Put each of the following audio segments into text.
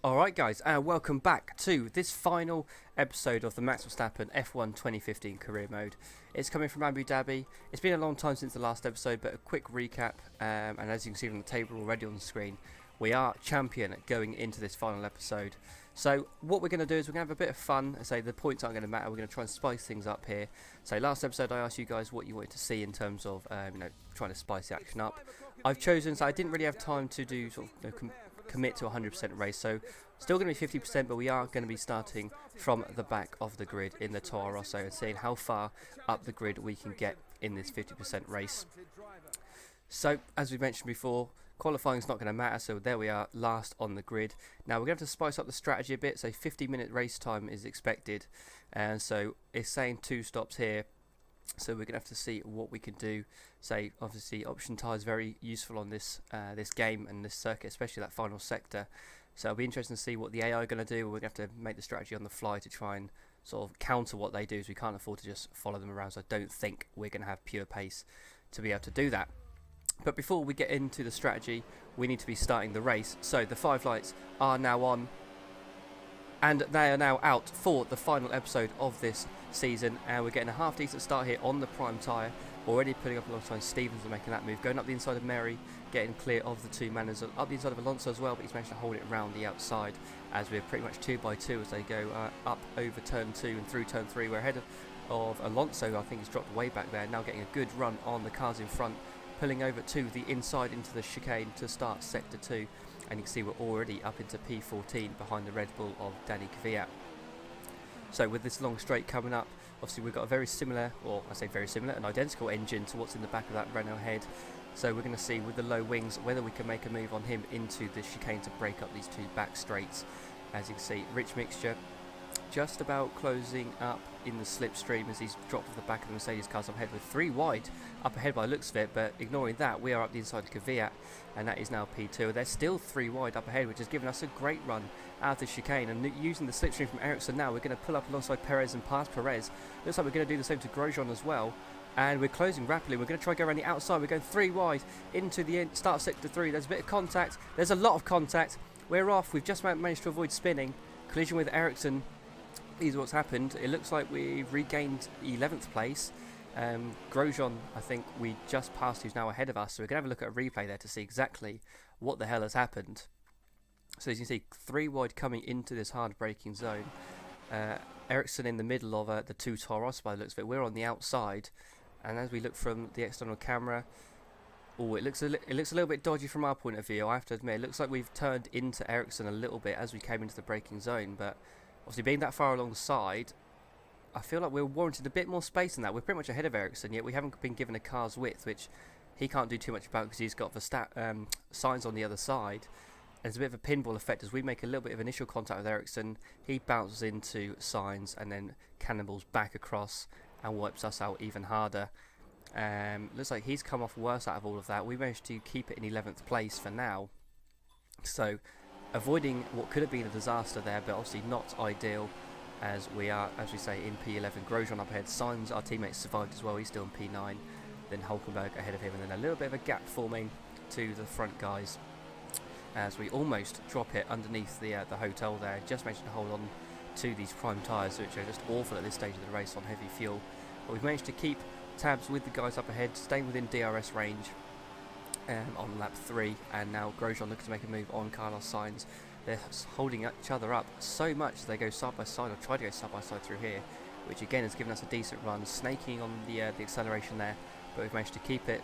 Alright guys, welcome back to this final episode of the Max Verstappen F1 2015 career mode. It's coming from Abu Dhabi. It's been a long time since the last episode, but a quick recap, and as you can see on the table already on the screen, we are champion going into this final episode. So what we're going to do is we're going to have a bit of fun. I say the points aren't going to matter, we're going to try and spice things up here. So last episode I asked you guys what you wanted to see in terms of trying to spice the action up. I've chosen, so I didn't really have time to do sort of commit to 100% race, so still going to be 50%, but we are going to be starting from the back of the grid in the Toro Rosso and seeing how far up the grid we can get in this 50% race. So as we mentioned before, qualifying is not going to matter, so there we are, last on the grid. Now we're going to have to spice up the strategy a bit, so 50-minute race time is expected, and so it's saying 2 stops here. So we're going to have to see what we can do. Say, obviously, option tyre is very useful on this this game and this circuit, especially that final sector. So it'll be interesting to see what the AI are going to do. We're going to have to make the strategy on the fly to try and sort of counter what they do, as we can't afford to just follow them around. So I don't think we're going to have pure pace to be able to do that. But before we get into the strategy, we need to be starting the race. So the 5 lights are now on, and they are now out for the final episode of this season, and we're getting a half decent start here on the prime tyre, already putting up alongside Stevens and making that move, going up the inside of Mary, getting clear of the 2 Manners, up the inside of Alonso as well, but he's managed to hold it round the outside as we're pretty much 2 by 2 as they go up over turn 2 and through turn 3. We're ahead of Alonso. I think he's dropped way back there, now getting a good run on the cars in front, pulling over to the inside into the chicane to start sector 2. And you can see we're already up into P14 behind the Red Bull of Danny Kvyat. So with this long straight coming up, obviously we've got a very similar, or I say very similar, an identical engine to what's in the back of that Renault head. So we're going to see with the low wings whether we can make a move on him into the chicane to break up these 2 back straights. As you can see, Rich Mixture just about closing up in the slipstream as he's dropped off the back of the Mercedes cars up ahead with 3 wide up ahead by the looks of it, but ignoring that, we are up the inside of Kvyat, and that is now P2. They're still 3 wide up ahead, which has given us a great run out of the chicane, and using the slipstream from Ericsson now, we're going to pull up alongside Perez and pass Perez. Looks like we're going to do the same to Grosjean as well, and we're closing rapidly. We're going to try to go around the outside. We're going 3 wide into the start of sector 3. There's a bit of contact. There's a lot of contact. We're off. We've just managed to avoid spinning. Collision with Ericsson is what's happened. It looks like we've regained 11th place. Grosjean, I think we just passed, who's now ahead of us, so we're going to have a look at a replay there to see exactly what the hell has happened. So as you can see, 3 wide coming into this hard braking zone. Ericsson in the middle of the 2 Toro Rosso by the looks of it. We're on the outside, and as we look from the external camera, it looks a little bit dodgy from our point of view, I have to admit. It looks like we've turned into Ericsson a little bit as we came into the braking zone, but obviously being that far alongside, I feel like we're warranted a bit more space than that. We're pretty much ahead of Ericsson, yet we haven't been given a car's width, which he can't do too much about because he's got the signs on the other side. And it's a bit of a pinball effect as we make a little bit of initial contact with Ericsson. He bounces into signs and then cannonballs back across and wipes us out even harder. Looks like he's come off worse out of all of that. We managed to keep it in 11th place for now. So avoiding what could have been a disaster there, but obviously not ideal, as we are, as we say, in P11. Grosjean up ahead. Sainz, our teammate, survived as well. He's still in P9. Then Hulkenberg ahead of him, and then a little bit of a gap forming to the front guys as we almost drop it underneath the hotel there. Just managed to hold on to these prime tyres, which are just awful at this stage of the race on heavy fuel. But we've managed to keep tabs with the guys up ahead, staying within DRS range on lap 3, and now Grosjean looking to make a move on Carlos Sainz. They're holding each other up so much they go side by side, or try to go side by side through here, which again has given us a decent run, snaking on the acceleration there, but we've managed to keep it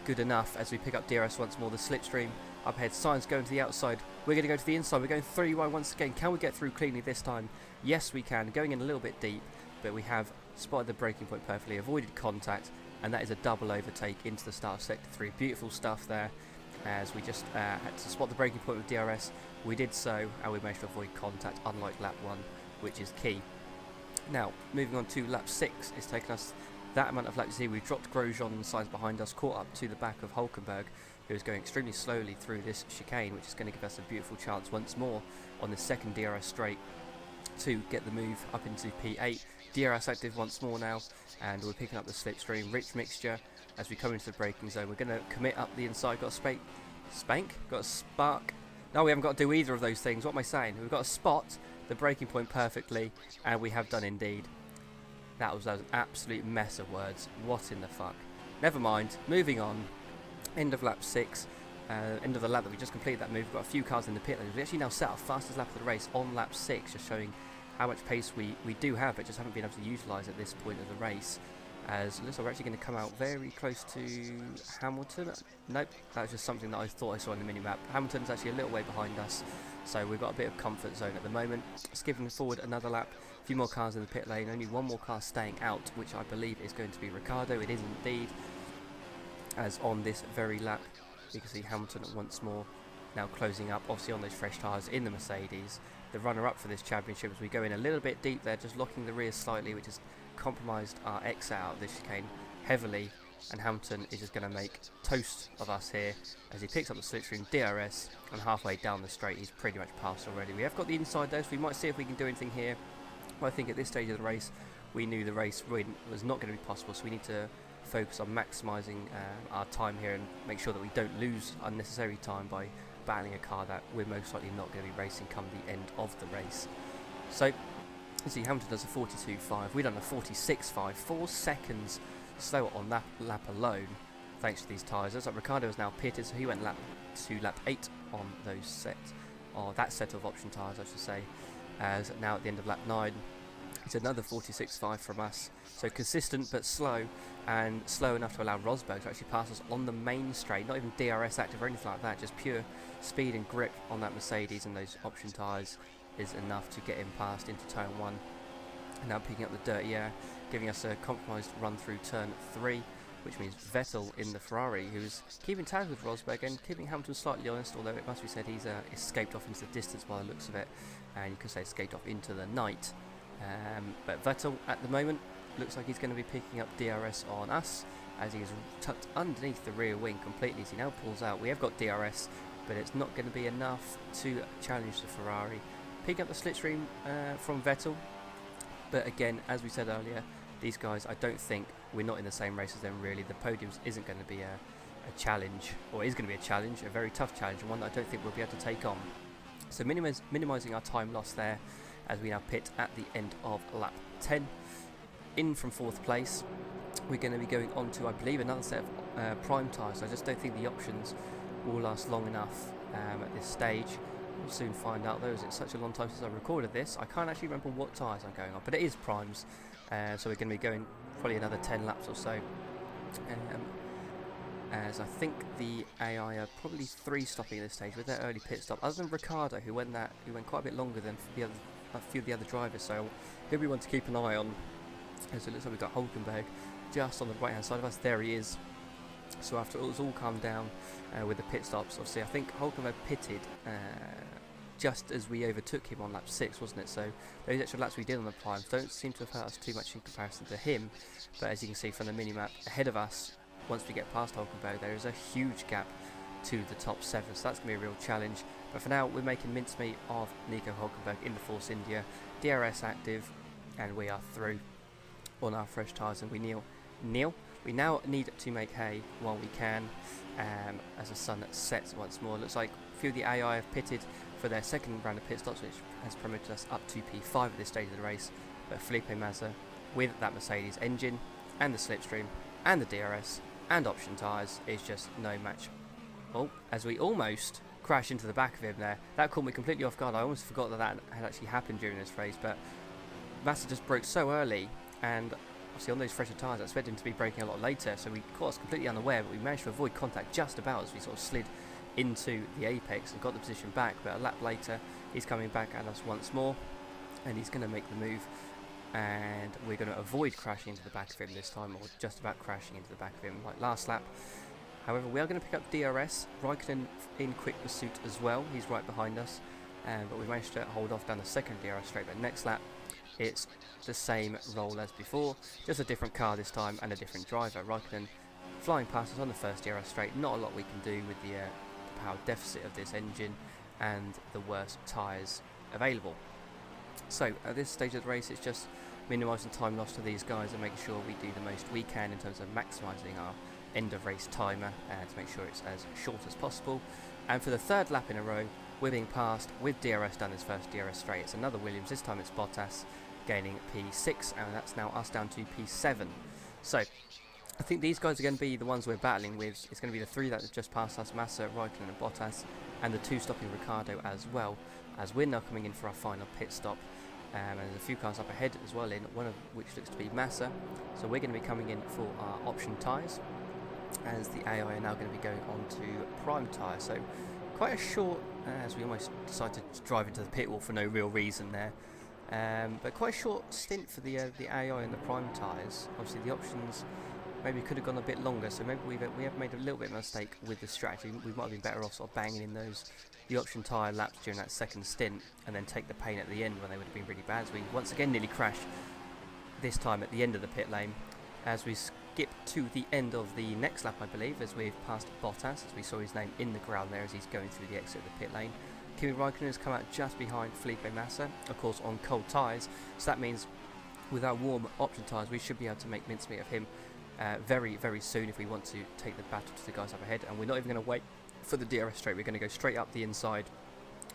good enough as we pick up DRS once more. The slipstream up ahead, Sainz going to the outside, we're going to go to the inside, we're going 3 wide once again. Can we get through cleanly this time? Yes we can, going in a little bit deep, but we have spotted the braking point perfectly, avoided contact, and that is a double overtake into the start of sector 3. Beautiful stuff there, as we just had to spot the braking point with DRS. We did so, and we managed to avoid contact, unlike lap 1, which is key. Now, moving on to lap 6, it's taken us that amount of laps. We've dropped Grosjean and Sainz behind us, caught up to the back of Hulkenberg, who is going extremely slowly through this chicane, which is going to give us a beautiful chance once more on the second DRS straight to get the move up into P8. DRS active once more now, and we're picking up the slipstream. Rich Mixture as we come into the braking zone. We're going to commit up the inside. Got a spank, got a spark No, we haven't got to do either of those things. What am I saying? We've got to spot the braking point perfectly, and we have done indeed. That was an absolute mess of words. What in the fuck? Never mind. Moving on. End of lap 6. End of the lap that we just completed that move. We've got a few cars in the pit lane. We actually now set our fastest lap of the race on lap 6, just showing how much pace we do have, but just haven't been able to utilise at this point of the race. As it looks like we're actually going to come out very close to Hamilton. Nope, that was just something that I thought I saw on the mini-map. Hamilton's actually a little way behind us, so we've got a bit of comfort zone at the moment. Skipping forward another lap, a few more cars in the pit lane, only one more car staying out, which I believe is going to be Ricciardo. It is indeed, as on this very lap, you can see Hamilton once more now closing up, obviously on those fresh tyres in the Mercedes. The runner-up for this championship as we go in a little bit deep there, just locking the rear slightly, which has compromised our exit out of this chicane heavily, and Hamilton is just going to make toast of us here as he picks up the slipstream DRS, and halfway down the straight he's pretty much passed already. We have got the inside there, so we might see if we can do anything here. But I think at this stage of the race we knew the race was not going to be possible, so we need to focus on maximising our time here and make sure that we don't lose unnecessary time by battling a car that we're most likely not going to be racing come the end of the race. So you see Hamilton does a 42.5, we've done a 46.5, 4 seconds slower on that lap alone thanks to these tyres. Looks like Ricciardo is now pitted, so he went lap 8 on that set of option tyres I should say, as now at the end of lap 9 it's another 46.5 from us, so consistent but slow, and slow enough to allow Rosberg to actually pass us on the main straight, not even DRS active or anything like that, just pure speed and grip on that Mercedes, and those option tyres is enough to get him past into turn 1. And now picking up the dirty air, giving us a compromised run through turn 3, which means Vettel in the Ferrari, who's keeping tabs with Rosberg and keeping Hamilton slightly honest, although it must be said he's escaped off into the distance by the looks of it, and you could say escaped off into the night. But Vettel at the moment looks like he's going to be picking up DRS on us, as he is tucked underneath the rear wing completely as he now pulls out. We have got DRS, but it's not going to be enough to challenge the Ferrari. Picking up the slipstream from Vettel, but again, as we said earlier, these guys, I don't think we're not in the same race as them really. The podiums isn't going to be a challenge, or is going to be a challenge, a very tough challenge, and one that I don't think we'll be able to take on. So minimising our time loss there, as we now pit at the end of lap 10. In from 4th place, we're going to be going on to, I believe, another set of prime tyres. I just don't think the options will last long enough at this stage. We'll soon find out though, as it's such a long time since I recorded this. I can't actually remember what tyres I'm going on, but it is primes, so we're going to be going probably another 10 laps or so. As I think the AI are probably 3 stopping at this stage with their early pit stop, other than Ricciardo, who went quite a bit longer than a few of the other drivers, so he'll be one to keep an eye on. As it looks like we've got Hulkenberg just on the right hand side of us. There he is. So after it was all calmed down with the pit stops, obviously I think Hulkenberg pitted just as we overtook him on lap 6, wasn't it? So those extra laps we did on the primes don't seem to have hurt us too much in comparison to him, but as you can see from the mini-map ahead of us, once we get past Hulkenberg, there is a huge gap to the top 7, so that's going to be a real challenge. But for now, we're making mincemeat of Nico Hulkenberg in the Force India, DRS active, and we are through on our fresh tyres, and we now need to make hay while we can, as the sun sets once more. Looks like a few of the AI have pitted for their second round of pit stops, which has promoted us up to P5 at this stage of the race, but Felipe Massa, with that Mercedes engine and the slipstream and the DRS and option tyres, is just no match. Oh, as we almost crash into the back of him there. That caught me completely off guard. I almost forgot that had actually happened during this race, but Massa just broke so early, and obviously on those fresher tyres I expected him to be braking a lot later, so we caught us completely unaware, but we managed to avoid contact just about as we sort of slid into the apex and got the position back. But a lap later he's coming back at us once more, and he's going to make the move, and we're going to avoid crashing into the back of him this time, or just about crashing into the back of him like last lap. However, we are going to pick up DRS. Raikkonen in quick pursuit as well, he's right behind us, but we managed to hold off down the second DRS straight. But next lap it's the same role as before, just a different car this time and a different driver. Raikkonen flying past us on the first DRS straight. Not a lot we can do with the power deficit of this engine and the worst tyres available. So at this stage of the race, it's just minimising time lost to these guys and making sure we do the most we can in terms of maximising our end of race timer to make sure it's as short as possible. And for the third lap in a row, we're being passed with DRS down this first DRS straight. It's another Williams, this time it's Bottas gaining P6, and that's now us down to P7. So I think these guys are going to be the ones we're battling with. It's going to be the three that have just passed us, Massa, Raikkonen and Bottas, and the two stopping Ricciardo as well, as we're now coming in for our final pit stop. And there's a few cars up ahead as well, in one of which looks to be Massa. So we're going to be coming in for our option tyres, as the AI are now going to be going on to prime tyre. So quite a short, as we almost decided to drive into the pit wall for no real reason there. But quite a short stint for the AI and the prime tyres. Obviously the options maybe could have gone a bit longer, so maybe we have made a little bit of a mistake with the strategy. We might have been better off sort of banging in the option tyre laps during that second stint, and then take the pain at the end when they would have been really bad. So we once again nearly crashed, this time at the end of the pit lane, as we skip to the end of the next lap, I believe, as we've passed Bottas, as we saw his name in the ground there as he's going through the exit of the pit lane. Kimi Raikkonen has come out just behind Felipe Massa, of course on cold tyres, so that means with our warm option tyres we should be able to make mincemeat of him very, very soon if we want to take the battle to the guys up ahead. And we're not even going to wait for the DRS straight, we're going to go straight up the inside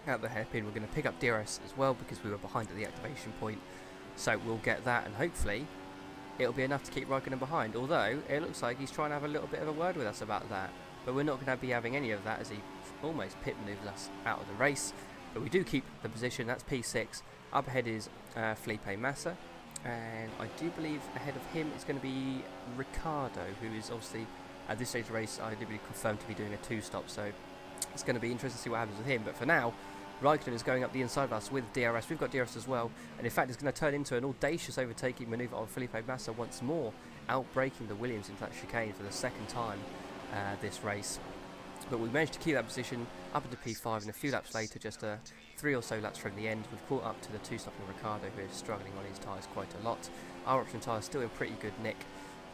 at the hairpin. We're going to pick up DRS as well because we were behind at the activation point, so we'll get that, and hopefully it'll be enough to keep Raikkonen behind, although it looks like he's trying to have a little bit of a word with us about that, but we're not going to be having any of that as he almost pit manoeuvres us out of the race. But we do keep the position, that's P6. Up ahead is Felipe Massa, and I do believe ahead of him is going to be Ricciardo, who is obviously at this stage of the race I do believe confirmed to be doing a two-stop, so it's going to be interesting to see what happens with him. But for now, Raikkonen is going up the inside of us with DRS. We've got DRS as well, and in fact it's going to turn into an audacious overtaking manoeuvre on Felipe Massa once more, outbraking the Williams into that chicane for the second time this race. But we managed to keep that position up into P5, and a few laps later, just 3 or so laps from the end, we've caught up to the two-stopping Ricciardo, who is struggling on his tyres quite a lot. Our option tyre is still in pretty good nick,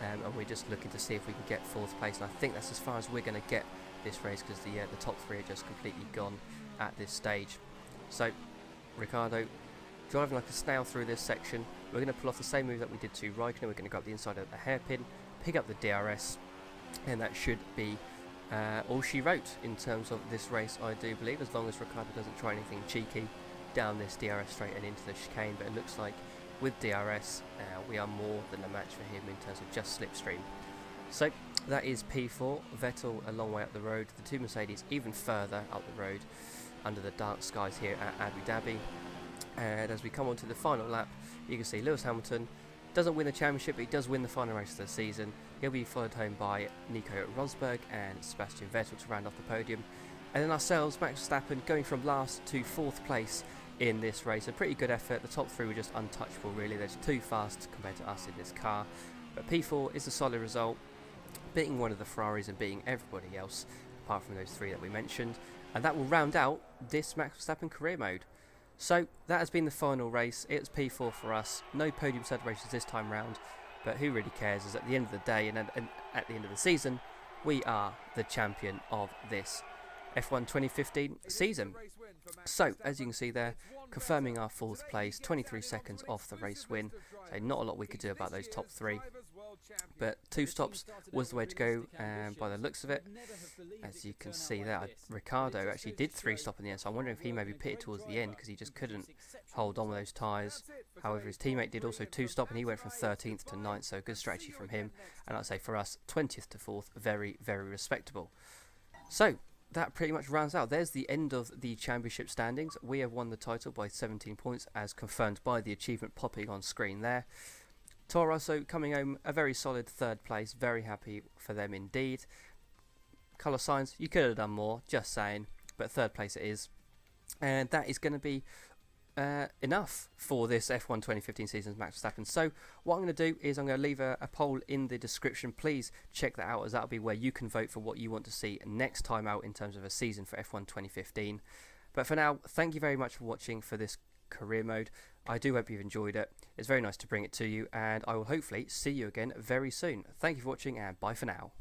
and we're just looking to see if we can get 4th place, and I think that's as far as we're going to get this race, because the top 3 are just completely gone at this stage. So Ricciardo driving like a snail through this section. We're going to pull off the same move that we did to Raikkonen. We're going to go up the inside of the hairpin, pick up the DRS, and that should be all she wrote in terms of this race, I do believe, as long as Ricciardo doesn't try anything cheeky down this DRS straight and into the chicane. But it looks like with DRS we are more than a match for him in terms of just slipstream. So that is P4, Vettel a long way up the road, the two Mercedes even further up the road under the dark skies here at Abu Dhabi. And as we come on to the final lap, you can see Lewis Hamilton doesn't win the championship, but he does win the final race of the season. He'll be followed home by Nico Rosberg and Sebastian Vettel to round off the podium. And then ourselves, Max Verstappen, going from last to 4th place in this race. A pretty good effort. The top 3 were just untouchable really. They're just too fast compared to us in this car. But P4 is a solid result, beating one of the Ferraris and beating everybody else apart from those 3 that we mentioned. And that will round out this Max Verstappen career mode. So that has been the final race. It's P4 for us. No podium celebrations this time round, but who really cares, as at the end of the day and at the end of the season, we are the champion of this F1 2015 season. So as you can see there, confirming our 4th place, 23 seconds off the race win. So not a lot we could do about those top 3, but 2 stops was the way to go by the looks of it. As you can see there, Ricciardo actually did 3 stop in the end, so I'm wondering if he maybe pitted towards the end because he just couldn't hold on with those tyres. However, his teammate did also 2 stop, and he went from 13th to 9th, so good strategy from him. And I'd say for us, 20th to 4th, very, very respectable. So that pretty much rounds out. There's the end of the championship standings. We have won the title by 17 points, as confirmed by the achievement popping on screen there. Toro Rosso coming home a very solid 3rd place. Very happy for them indeed. Carlos Sainz, you could have done more, just saying, but 3rd place it is. And that is going to be enough for this F1 2015 season's Max Verstappen. So what I'm going to do is I'm going to leave a poll in the description. Please check that out, as that'll be where you can vote for what you want to see next time out in terms of a season for F1 2015. But for now, thank you very much for watching for this career mode. I do hope you've enjoyed it. It's very nice to bring it to you, and I will hopefully see you again very soon. Thank you for watching, and bye for now.